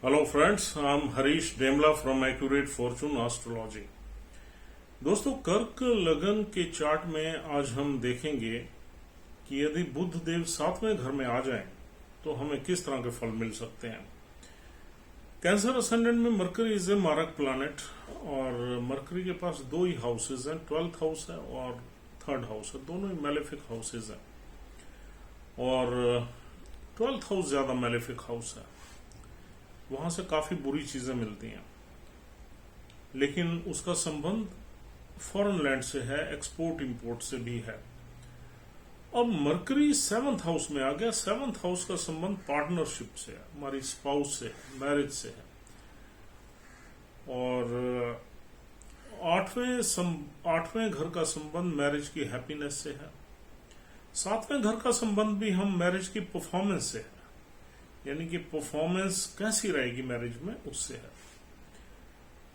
Hello friends, I am Harish Demla from accurate fortune astrology. दोस्तों, कर्क लगन के चार्ट में आज हम देखेंगे कि यदि बुध देव 7वें घर में आ जाएं तो हमें किस तरह के फल मिल सकते हैं। कैंसर असेंडेंट में मरकरी इज ए मारक प्लैनेट और मरकरी के पास दो ही हाउसेज हैं, 12th हाउस है और 3rd हाउस है, दोनों ही मैलेफिक हाउसेज हैं और 12th हाउस ज्यादा मैलेफिक हाउस है। वहां से काफी बुरी चीजें मिलती हैं, लेकिन उसका संबंध फॉरेन लैंड से है, एक्सपोर्ट इंपोर्ट से भी है। अब मरकरी 7th हाउस में आ गया। 7th हाउस का संबंध पार्टनरशिप से है, हमारी स्पाउस से, मैरिज से है। और आठवें घर का संबंध मैरिज की हैप्पीनेस से है। 7वें घर का संबंध भी हम मैरिज की परफॉर्मेंस से है, यानी कि परफॉर्मेंस कैसी रहेगी मैरिज में, उससे है।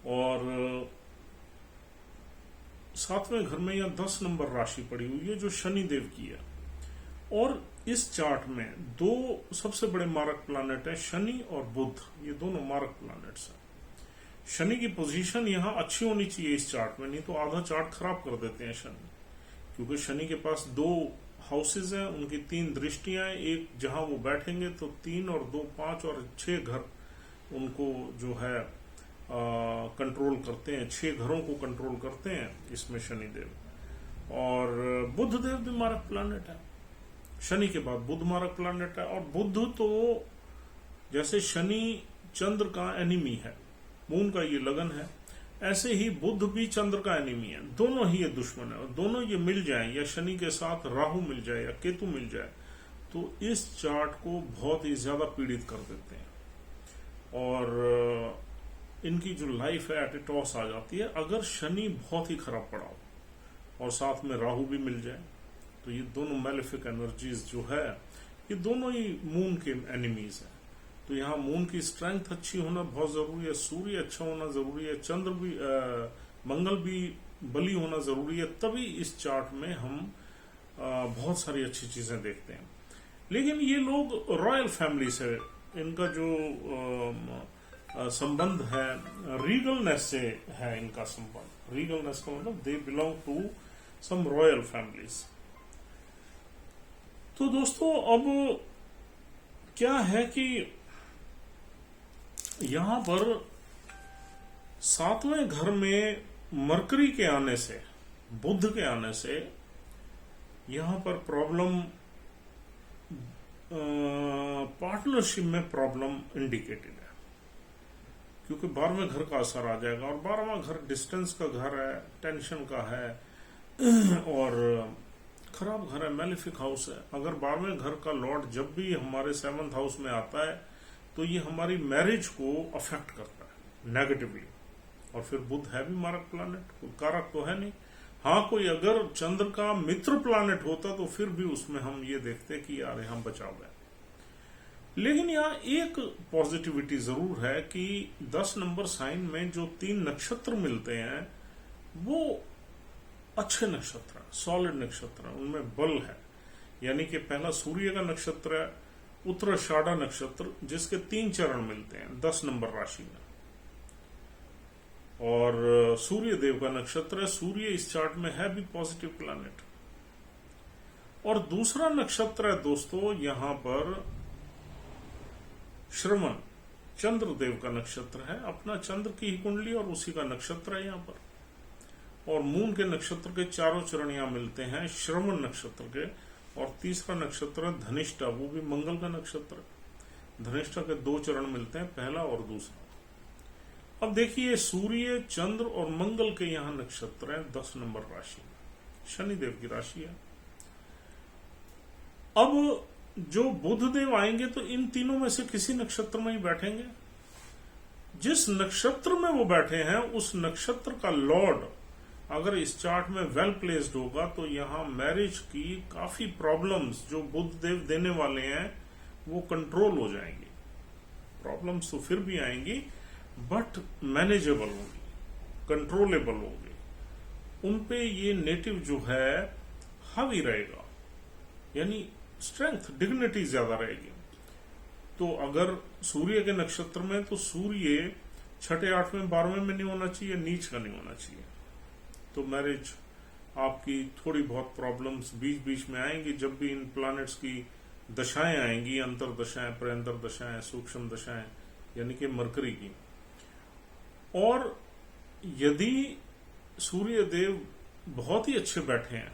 और 7वें घर में यह 10 नंबर राशि पड़ी हुई है जो शनि देव की है। और इस चार्ट में दो सबसे बड़े मारक प्लैनेट है, शनि और बुध। ये दोनों मारक प्लैनेट्स हैं। शनि की पोजीशन यहां अच्छी होनी चाहिए इस चार्ट में, नहीं तो आधा चार्ट खराब कर देते हैं शनि, क्योंकि शनि के पास दो हाउसेज हैं, उनकी 3 दृष्टियां हैं। एक जहां वो बैठेंगे तो 3 और 2 5 और 6 घर उनको जो है कंट्रोल करते हैं, 6 घरों को कंट्रोल करते हैं इसमें शनिदेव। और बुध देव भी मारक प्लैनेट है, शनि के बाद बुध मारक प्लैनेट है। और बुध तो जैसे शनि चंद्र का एनिमी है, मून का ये लगन है, ऐसे ही बुध भी चंद्र का एनिमी है। दोनों ही ये दुश्मन है और दोनों ये मिल जाएं, या शनि के साथ राहु मिल जाए या केतु मिल जाए, तो इस चार्ट को बहुत ही ज्यादा पीड़ित कर देते हैं और इनकी जो लाइफ है एट ए टॉस आ जाती है। अगर शनि बहुत ही खराब पड़ा हो और साथ में राहु भी मिल जाए, तो ये दोनों मैलेफिक एनर्जीज जो है, ये दोनों ही मून के एनिमीज हैं। तो यहाँ मून की स्ट्रेंथ अच्छी होना बहुत जरूरी है, सूर्य अच्छा होना जरूरी है, चंद्र भी मंगल भी बली होना जरूरी है, तभी इस चार्ट में हम बहुत सारी अच्छी चीजें देखते हैं। लेकिन ये लोग रॉयल फैमिली से, इनका जो संबंध है रीगलनेस से है, इनका संबंध रीगलनेस का मतलब they belong to some royal families. तो दोस्तों, अब क्या है कि यहां पर 7वें घर में मरकरी के आने से, बुध के आने से, यहां पर प्रॉब्लम, पार्टनरशिप में प्रॉब्लम इंडिकेटेड है, क्योंकि 12वें घर का असर आ जाएगा। और 12वां घर डिस्टेंस का घर है, टेंशन का है और खराब घर है, मैलेफिक हाउस है। अगर 12वें घर का लॉर्ड जब भी हमारे 7th हाउस में आता है तो ये हमारी मैरिज को अफेक्ट करता है नेगेटिवली। और फिर बुध है भी मारक प्लैनेट, कोई कारक तो है नहीं। हाँ, कोई अगर चंद्र का मित्र प्लैनेट होता तो फिर भी उसमें हम ये देखते कि यार हम बचाव है। लेकिन यहाँ एक पॉजिटिविटी जरूर है कि 10 नंबर साइन में जो 3 नक्षत्र मिलते हैं वो अच्छे नक्षत्र हैं, सॉलिड नक्षत्र हैं, उनमें बल है। यानी कि पहला सूर्य का नक्षत्र है, उत्तराषाढ़ा नक्षत्र, जिसके 3 चरण मिलते हैं 10 नंबर राशि में, और सूर्य देव का नक्षत्र है। सूर्य इस चार्ट में है भी पॉजिटिव प्लैनेट। और दूसरा नक्षत्र है दोस्तों यहां पर श्रवण, चंद्र देव का नक्षत्र है, अपना चंद्र की ही कुंडली और उसी का नक्षत्र है यहां पर। और मून के नक्षत्र के 4 चरण यहां मिलते हैं, श्रवण नक्षत्र के। और तीसरा नक्षत्र धनिष्ठा, वो भी मंगल का नक्षत्र। धनिष्ठा के 2 चरण मिलते हैं, पहला और दूसरा। अब देखिए, सूर्य, चंद्र और मंगल के यहां नक्षत्र हैं 10 नंबर राशि में, शनिदेव की राशि है। अब जो बुध देव आएंगे तो इन तीनों में से किसी नक्षत्र में ही बैठेंगे। जिस नक्षत्र में वो बैठे हैं उस नक्षत्र का लॉर्ड अगर इस चार्ट में वेल प्लेस्ड होगा तो यहां मैरिज की काफी प्रॉब्लम्स जो बुध देव देने वाले हैं वो कंट्रोल हो जाएंगी। प्रॉब्लम्स तो फिर भी आएंगी बट मैनेजेबल होंगी, कंट्रोलेबल होंगी। उनपे ये नेटिव जो है हावी रहेगा, यानी स्ट्रेंथ, डिग्निटी ज्यादा रहेगी। तो अगर सूर्य के नक्षत्र में, तो सूर्य छठे, आठवें, 12वें में नहीं होना चाहिए, नीच का नहीं होना चाहिए। तो मैरिज आपकी थोड़ी बहुत प्रॉब्लम्स बीच बीच में आएंगी जब भी इन प्लैनेट्स की दशाएं आएंगी, अंतर दशाएं, प्रयंतर दशाएं, सूक्ष्म दशाएं, यानी कि मरकरी की। और यदि सूर्य देव बहुत ही अच्छे बैठे हैं,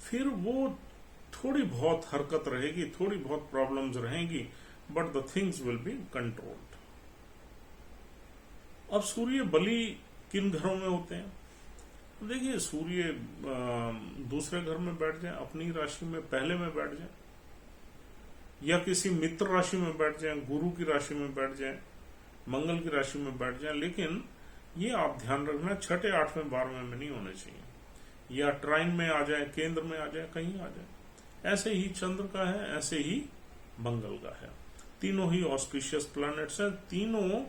फिर वो थोड़ी बहुत हरकत रहेगी, थोड़ी बहुत प्रॉब्लम्स रहेंगी, but the things will be controlled. अब सूर्य बली किन घरों में होते हैं? देखिए, सूर्य दूसरे घर में बैठ जाए, अपनी राशि में पहले में बैठ जाए, या किसी मित्र राशि में बैठ जाए, गुरु की राशि में बैठ जाए, मंगल की राशि में बैठ जाए, लेकिन ये आप ध्यान रखना छठे, आठवें, 12वें में नहीं होने चाहिए। या ट्राइन में आ जाए, केंद्र में आ जाए, कहीं आ जाए। ऐसे ही चंद्र का है, ऐसे ही मंगल का है। तीनों ही ऑस्पिशियस प्लैनेट्स हैं, तीनों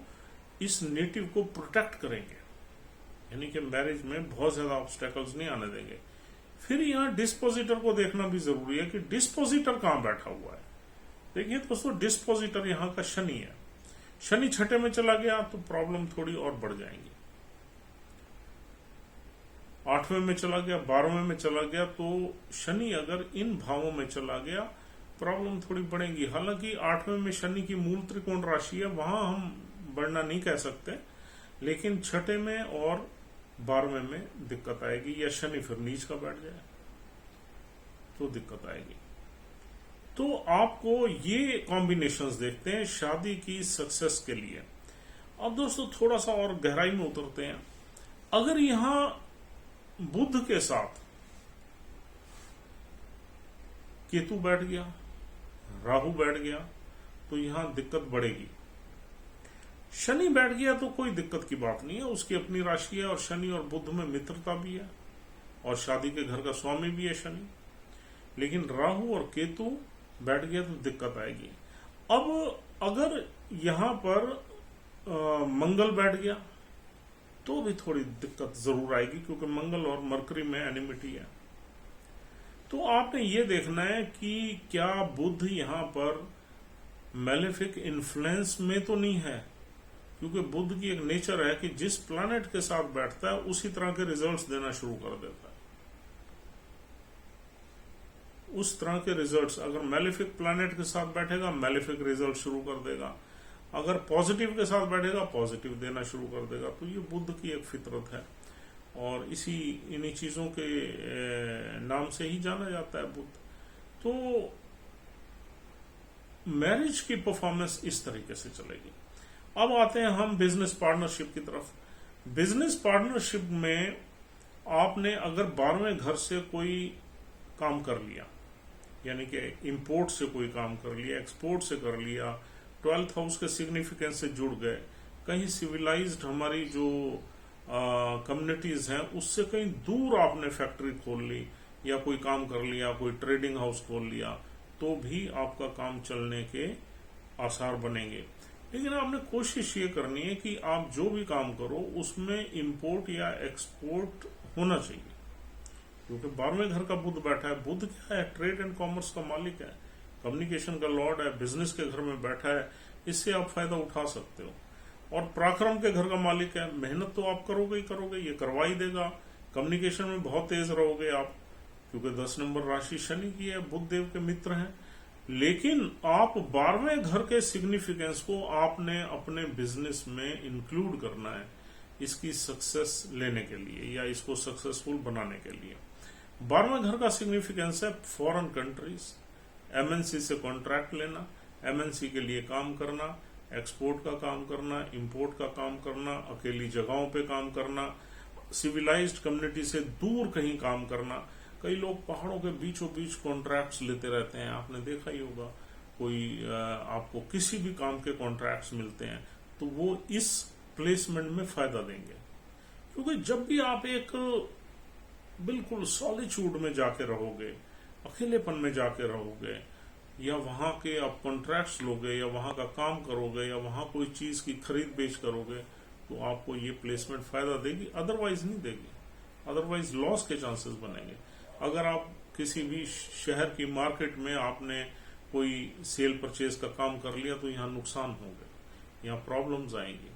इस नेटिव को प्रोटेक्ट करेंगे, यानी कि मैरिज में बहुत ज्यादा ऑब्स्टेकल्स नहीं आने देंगे। फिर यहाँ डिस्पोजिटर को देखना भी जरूरी है कि डिस्पोजिटर कहां बैठा हुआ है। देखिए दोस्तों, डिस्पोजिटर यहाँ का शनि है। शनि छठे में चला गया तो प्रॉब्लम थोड़ी और बढ़ जाएंगी। आठवें में चला गया, 12वें में चला गया, तो शनि अगर इन भावों में चला गया प्रॉब्लम थोड़ी बढ़ेगी। हालांकि आठवें में शनि की मूल त्रिकोण राशि है, वहां हम बढ़ना नहीं कह सकते, लेकिन छठे में और 12वें में दिक्कत आएगी। या शनि फिर नीच का बैठ जाए तो दिक्कत आएगी। तो आपको ये कॉम्बिनेशंस देखते हैं शादी की सक्सेस के लिए। अब दोस्तों थोड़ा सा और गहराई में उतरते हैं। अगर यहां बुध के साथ केतु बैठ गया, राहु बैठ गया, तो यहां दिक्कत बढ़ेगी। शनि बैठ गया तो कोई दिक्कत की बात नहीं है, उसकी अपनी राशि है और शनि और बुध में मित्रता भी है और शादी के घर का स्वामी भी है शनि। लेकिन राहु और केतु बैठ गया तो दिक्कत आएगी। अब अगर यहां पर मंगल बैठ गया तो भी थोड़ी दिक्कत जरूर आएगी, क्योंकि मंगल और मरकरी में एनिमिटी है। तो आपने ये देखना है कि क्या बुध यहां पर मैलेफिक इन्फ्लुएंस में तो नहीं है, क्योंकि बुध की एक नेचर है कि जिस प्लैनेट के साथ बैठता है उसी तरह के रिजल्ट्स देना शुरू कर देता है। उस तरह के रिजल्ट्स, अगर मैलेफिक प्लैनेट के साथ बैठेगा मैलेफिक रिजल्ट शुरू कर देगा, अगर पॉजिटिव के साथ बैठेगा पॉजिटिव देना शुरू कर देगा। तो ये बुध की एक फितरत है और इन्हीं चीजों के नाम से ही जाना जाता है बुध। तो मैरिज की परफॉर्मेंस इस तरीके से चलेगी। अब आते हैं हम बिजनेस पार्टनरशिप की तरफ। बिजनेस पार्टनरशिप में आपने अगर 12वें घर से कोई काम कर लिया, यानी कि इंपोर्ट से कोई काम कर लिया, एक्सपोर्ट से कर लिया, 12th हाउस के सिग्निफिकेंस से जुड़ गए, कहीं सिविलाइज्ड हमारी जो कम्युनिटीज हैं उससे कहीं दूर आपने फैक्ट्री खोल ली या कोई काम कर लिया, कोई ट्रेडिंग हाउस खोल लिया, तो भी आपका काम चलने के आसार बनेंगे। लेकिन आपने कोशिश ये करनी है कि आप जो भी काम करो उसमें इंपोर्ट या एक्सपोर्ट होना चाहिए, क्योंकि 12वें घर का बुध बैठा है। बुध क्या है? ट्रेड एंड कॉमर्स का मालिक है, कम्युनिकेशन का लॉर्ड है, बिजनेस के घर में बैठा है, इससे आप फायदा उठा सकते हो। और पराक्रम के घर का मालिक है, मेहनत तो आप करोगे ही करोगे, ये करवा ही देगा। कम्युनिकेशन में बहुत तेज रहोगे आप, क्योंकि 10 नंबर राशि शनि की है, बुध देव के मित्र हैं। लेकिन आप 12वें घर के सिग्निफिकेंस को आपने अपने बिजनेस में इंक्लूड करना है इसकी सक्सेस लेने के लिए या इसको सक्सेसफुल बनाने के लिए। 12वें घर का सिग्निफिकेंस है फॉरेन कंट्रीज, एमएनसी से कॉन्ट्रैक्ट लेना, एमएनसी के लिए काम करना, एक्सपोर्ट का काम करना, इंपोर्ट का काम करना, अकेली जगहों पे काम करना, सिविलाइज्ड कम्युनिटी से दूर कहीं काम करना। कई लोग पहाड़ों के बीचों बीच कॉन्ट्रैक्ट्स लेते रहते हैं, आपने देखा ही होगा। कोई आपको किसी भी काम के कॉन्ट्रैक्ट्स मिलते हैं तो वो इस प्लेसमेंट में फायदा देंगे, क्योंकि जब भी आप एक बिल्कुल सॉलिट्यूड में जाके रहोगे, अकेलेपन में जाके रहोगे, या वहां के आप कॉन्ट्रैक्ट्स लोगे या वहां का काम करोगे या वहां कोई चीज की खरीद बेच करोगे, तो आपको ये प्लेसमेंट फायदा देगी, अदरवाइज नहीं देगी। अदरवाइज लॉस के चांसेस बनेंगे। अगर आप किसी भी शहर की मार्केट में आपने कोई सेल परचेज का काम कर लिया तो यहाँ नुकसान होंगे, यहाँ प्रॉब्लम्स आएंगी।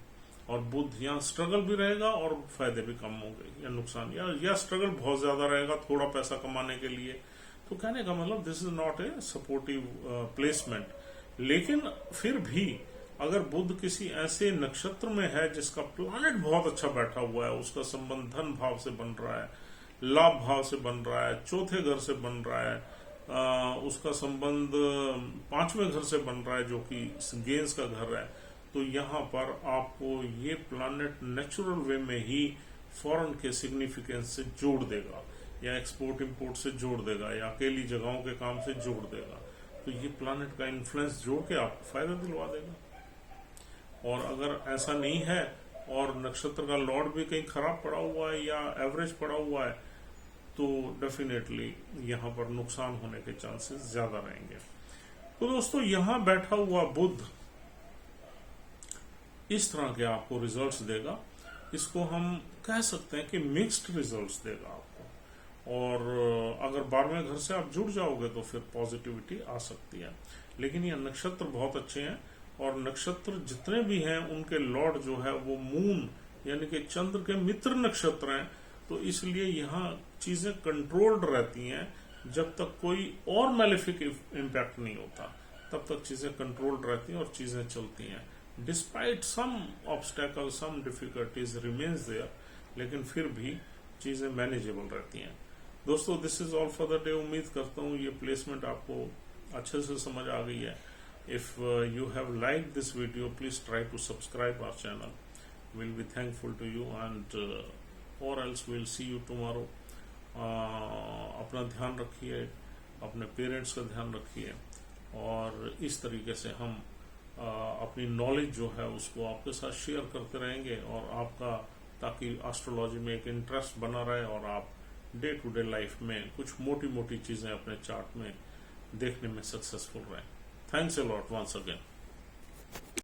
और बुध यहाँ स्ट्रगल भी रहेगा और फायदे भी कम होंगे या नुकसान, या स्ट्रगल बहुत ज्यादा रहेगा थोड़ा पैसा कमाने के लिए। तो कहने का मतलब this is not a supportive placement. लेकिन फिर भी अगर बुध किसी ऐसे नक्षत्र में है जिसका प्लैनेट बहुत अच्छा बैठा हुआ है, उसका संबंध धन भाव से बन रहा है, लाभ भाव से बन रहा है, चौथे घर से बन रहा है, उसका संबंध पांचवें घर से बन रहा है जो कि गेंस का घर है, तो यहाँ पर आपको ये प्लैनेट नेचुरल वे में ही फॉरेन के सिग्निफिकेंस से जोड़ देगा, या एक्सपोर्ट इंपोर्ट से जोड़ देगा, या अकेली जगहों के काम से जोड़ देगा। तो ये प्लैनेट का इन्फ्लुएंस जोड़ के आपको फायदा दिलवा देगा। और अगर ऐसा नहीं है और नक्षत्र का लॉर्ड भी कहीं खराब पड़ा हुआ है या एवरेज पड़ा हुआ है, तो डेफिनेटली यहाँ पर नुकसान होने के चांसेस ज्यादा रहेंगे। तो दोस्तों, यहाँ बैठा हुआ बुध इस तरह के आपको रिजल्ट्स देगा। इसको हम कह सकते हैं कि मिक्स्ड रिजल्ट्स देगा आपको। और अगर 12वें घर से आप जुड़ जाओगे तो फिर पॉजिटिविटी आ सकती है। लेकिन ये नक्षत्र बहुत अच्छे हैं, और नक्षत्र जितने भी हैं उनके लॉर्ड जो है वो मून यानी कि चंद्र के मित्र नक्षत्र हैं। तो इसलिए यहाँ चीजें कंट्रोल्ड रहती हैं। जब तक कोई और मैलेफिक इम्पैक्ट नहीं होता तब तक चीजें कंट्रोल्ड रहती हैं और चीजें चलती हैं। Despite some obstacle, some difficulties remains there, लेकिन फिर भी चीजें मैनेजेबल रहती हैं। दोस्तों, this is all for the day. उम्मीद करता हूँ ये प्लेसमेंट आपको अच्छे से समझ आ गई है। If you have liked this video, please try to subscribe our channel. We'll be thankful to you, and or else we'll see you tomorrow. अपना ध्यान रखिए, अपने पेरेंट्स का ध्यान रखिए, और इस तरीके से हम अपनी नॉलेज जो है उसको आपके साथ शेयर करते रहेंगे, और आपका ताकि एस्ट्रोलॉजी में एक इंटरेस्ट बना रहे और आप डे टू डे लाइफ में कुछ मोटी मोटी चीजें अपने चार्ट में देखने में सक्सेसफुल रहें। Thanks a lot once again.